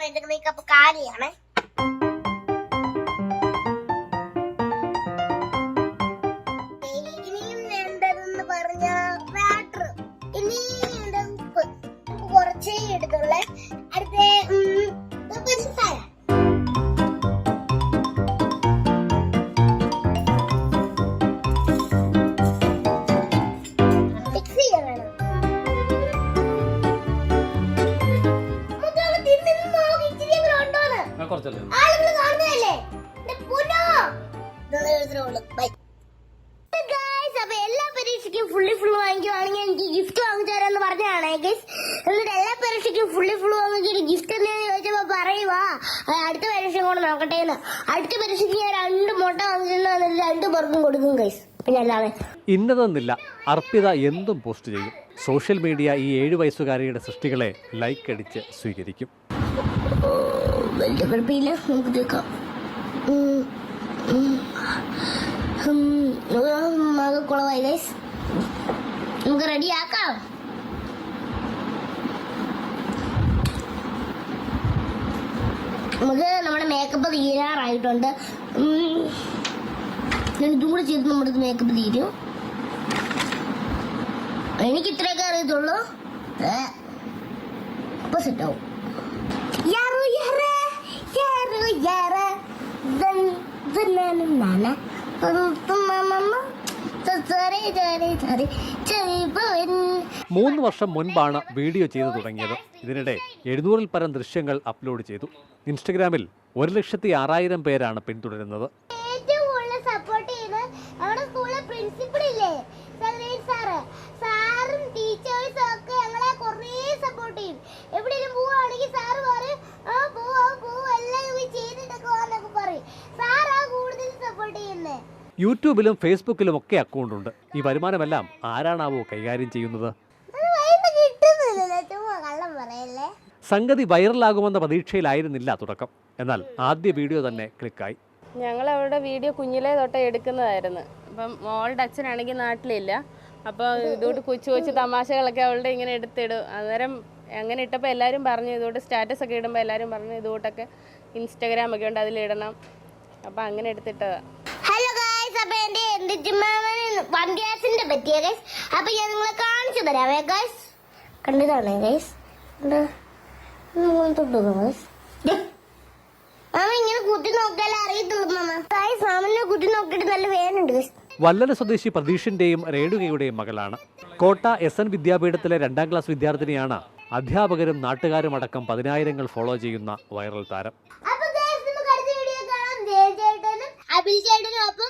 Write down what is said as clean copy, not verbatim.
ഉറപ്പാണ് എന്റെ മേക്കപ്പ് കാലിയാണ്. ഇനിയും വേണ്ടതെന്ന് പറഞ്ഞ വാട്ടർ, ഇനി ഉപ്പ് കുറച്ചേ എടുത്തുള്ളേ. അടുത്ത പഞ്ചസാര. എല്ലാ പരീക്ഷയ്ക്കും ഫുൾ വാങ്ങിക്കുവാണെങ്കിൽ എനിക്ക് ഗിഫ്റ്റ് വാങ്ങിച്ചു തരാന്ന് പറഞ്ഞാണ്. എന്നിട്ട് എല്ലാ പരീക്ഷയ്ക്കും ഫുൾ വാങ്ങിച്ചിട്ട് ഗിഫ്റ്റ് എന്തെന്ന് ചോദിച്ചപ്പോ പറയുവാ അടുത്ത പരീക്ഷ കൊണ്ട് നോക്കട്ടേന്ന്. അടുത്ത പരീക്ഷയ്ക്ക് ഞാൻ 2 മുട്ട വാങ്ങിച്ചിട്ട് 2 പേർക്കും കൊടുക്കും ഗൈസ്. പിന്നെ അല്ലാതെ ഇന്നതെന്നില്ല, അർപ്പിത എന്തും പോസ്റ്റ് ചെയ്യും. സോഷ്യൽ മീഡിയ ഈ 7 വയസ്സുകാരിയുടെ സൃഷ്ടികളെ ലൈക്ക് അടിച്ച് സ്വീകരിക്കും. വലിയ കുഴപ്പമില്ല, നമുക്ക് കേൾക്കാം. കുളമായി ഗൈസ്, നമുക്ക് റെഡിയാക്കാം. നമുക്ക് നമ്മുടെ മേക്കപ്പ് തീരാറായിട്ടുണ്ട്. ഞാൻ ഇതും കൂടെ ചെയ്ത് നമ്മുടെ മേക്കപ്പ് തീരും. എനിക്ക് ഇത്രയൊക്കെ അറിയത്തുള്ളൂ. അപ്പൊ സെറ്റാവും. മൂന്ന് വർഷം മുൻപാണ് വീഡിയോ ചെയ്തു തുടങ്ങിയത്. ഇതിനിടെ 700-ൽ പരം ദൃശ്യങ്ങൾ അപ്ലോഡ് ചെയ്തു. ഇൻസ്റ്റഗ്രാമിൽ 1,06,000 പേരാണ് പിന്തുടരുന്നത്. ഏറ്റവും കൂടുതൽ സപ്പോർട്ട് ചെയ്യുന്നത് നമ്മുടെ സ്കൂളിലെ പ്രിൻസിപ്പൽ ഇല്ലേ, സാറും ടീച്ചേഴ്സും ഒക്കെ ഞങ്ങളെ കുറേ സപ്പോർട്ട് ചെയ്യും. എവിടെയെങ്കിലും പോവാണെങ്കിൽ സാറ് പറയും എല്ലാം ചെയ്തിട്ടൊക്കെ പോവാന്നൊക്കെ പറയും. സാറാ കൂടുതൽ സപ്പോർട്ട് ചെയ്യുന്നത്. യൂട്യൂബിലും ഫേസ്ബുക്കിലും ഒക്കെ അക്കൗണ്ടുണ്ട്. ഈ വരുമാനമെല്ലാം ആരാണാവോ കൈകാര്യം ചെയ്യുന്നത്? സംഗതി വൈറലാകുമെന്ന പ്രതീക്ഷയിലായിരുന്നില്ല തുടക്കം. എന്നാൽ ആദ്യ വീഡിയോ തന്നെ ക്ലിക്കായി. ഞങ്ങളവിടെ വീഡിയോ കുഞ്ഞിലേ തൊട്ടേ എടുക്കുന്നതായിരുന്നു. അപ്പം മോളുടെ അച്ഛനാണെങ്കിൽ നാട്ടിലില്ല. അപ്പോൾ ഇതുകൊണ്ട് കൊച്ചു തമാശകളൊക്കെ അവളുടെ ഇങ്ങനെ എടുത്തിടും. അന്നേരം അങ്ങനെ ഇട്ടപ്പോൾ എല്ലാവരും പറഞ്ഞു, ഇതുകൊണ്ട് സ്റ്റാറ്റസ് ഒക്കെ ഇടുമ്പോൾ എല്ലാവരും പറഞ്ഞു ഇതുകൊണ്ടൊക്കെ ഇൻസ്റ്റാഗ്രാം ഒക്കെ ഉണ്ട്, അതിലിടണം. അപ്പം അങ്ങനെ എടുത്തിട്ടതാണ്. ഹലോ ഗൈസ്, അപ്പോൾ എൻ്റെ വൺ ഗ്യാസിൻ്റെ പറ്റിയ ഗൈസ്. അപ്പോൾ ഞാൻ നിങ്ങളെ കാണിച്ചു തരാമേ ഗൈസ്. കണ്ടതാണ് ഗൈസ്, ഇങ്ങനെ കുത്തി നോക്കിയാലേ അറിയത്തുള്ളൂ മാമ. ഗൈസ്, മാമനെ കുത്തി നോക്കിയിട്ട് നല്ല വേദനയുണ്ട് ഗൈസ്. വല്ലന സ്വദേശി പ്രതീഷിന്റെയും രേണുകയുടെയും മകളാണ്. കോട്ട SN വിദ്യാപീഠത്തിലെ 2ാം ക്ലാസ് വിദ്യാർത്ഥിനിയാണ്. അധ്യാപകരും നാട്ടുകാരും അടക്കം 10,000 ഫോളോ ചെയ്യുന്ന വൈറൽ താരം. അപ്പോൾ ഗൈസ്, നമുക്ക് അടുത്ത വീഡിയോ കാണാം. ജയ ചേട്ടനും അഭിൽ ചേട്ടനും ഒപ്പം